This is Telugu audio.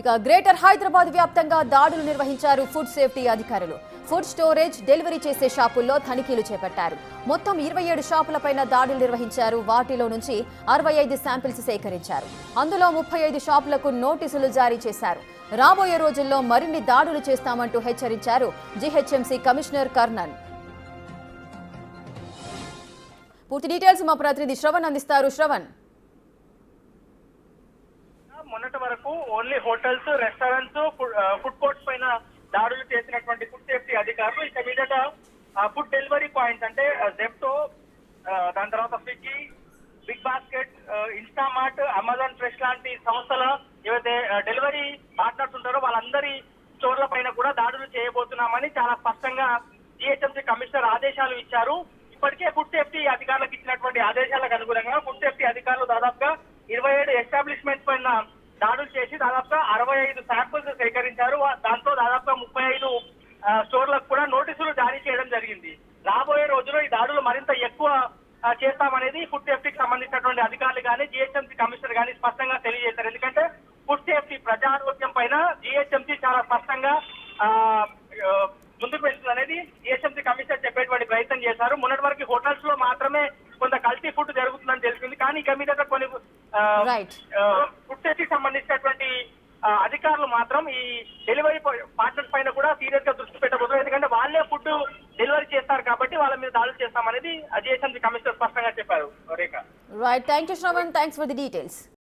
ఇక గ్రేటర్ హైదరాబాద్ వ్యాప్తంగా దాడులు నిర్వహించారు ఫుడ్ సేఫ్టీ అధికారులు. ఫుడ్ స్టోరేజ్, డెలివరీ చేసే షాపుల్లో తనిఖీలు చేపట్టారు. మొత్తం 27 షాపులపైన దాడులు నిర్వహించారు. వాటిలో నుంచి 65 శాంపిల్స్ సేకరించారు. అందులో 35 షాపులకు నోటీసులు జారీ చేశారు. రాబోయే రోజుల్లో మరిన్ని దాడులు చేస్తామంటూ హెచ్చరించారు జీహెచ్ఎంసీ కమిషనర్ కర్ణన్. పూర్తి డీటెయిల్స్ మా ప్రతినిధి శ్రవణ్ అందిస్తారు. శ్రవణ్, మొన్నటి వరకు only hotels, restaurants, food courts పైన దాడులు చేసినటువంటి ఫుడ్ సేఫ్టీ అధికారులు ఇక మీదట ఫుడ్ డెలివరీ పాయింట్స్ అంటే జెప్టో, దాని తర్వాత Swiggy, BigBasket, Instamart, Amazon fresh లాంటి సంస్థల ఏవైతే డెలివరీ పార్ట్నర్స్ ఉంటారో వాళ్ళందరి స్టోర్ల పైన కూడా దాడులు చేయబోతున్నామని చాలా స్పష్టంగా జిహెచ్ఎంసీ కమిషనర్ ఆదేశాలు ఇచ్చారు. ఇప్పటికే ఫుడ్ సేఫ్టీ అధికారులకు ఇచ్చినటువంటి ఆదేశాలకు అనుగుణంగా ఫుడ్ సేఫ్టీ అధికారులు దాదాపుగా 27 ఎస్టాబ్లిష్మెంట్స్ పైన దాడులు చేసి దాదాపుగా 65 శాంపుల్స్ సేకరించారు. దాంతో దాదాపుగా 35 స్టోర్లకు కూడా నోటీసులు జారీ చేయడం జరిగింది. రాబోయే రోజుల్లో ఈ దాడులు మరింత ఎక్కువ చేస్తామనేది ఫుడ్ సేఫ్టీకి సంబంధించినటువంటి అధికారులు కానీ జిహెచ్ఎంసీ కమిషనర్ కానీ స్పష్టంగా తెలియజేశారు. ఎందుకంటే ఫుడ్ సేఫ్టీ, ప్రజా ఆరోగ్యం పైన జిహెచ్ఎంసీ చాలా స్పష్టంగా ముందుకు వెళ్తుంది అనేది జిహెచ్ఎంసీ కమిషనర్ చెప్పేటువంటి ప్రయత్నం చేశారు. మొన్నటి వరకు హోటల్స్ లో మాత్రమే కొంత కల్తీ ఫుడ్ జరుగుతుందని తెలిసింది. కానీ ఇక మీద కొన్ని ఫుడ్ సేఫ్టీకి సంబంధించినటువంటి అధికారులు మాత్రం ఈ డెలివరీ పార్ట్నర్స్ పైన కూడా సీరియస్ గా దృష్టి పెట్టబోతున్నారు. ఎందుకంటే వాళ్ళే ఫుడ్ డెలివరీ చేస్తారు కాబట్టి వాళ్ళ మీద దాడులు చేస్తామనేది జిహెచ్ఎంసీ కమిషనర్ స్పష్టంగా చెప్పారు. Rekha, right, thank you Shravan, thanks for the details.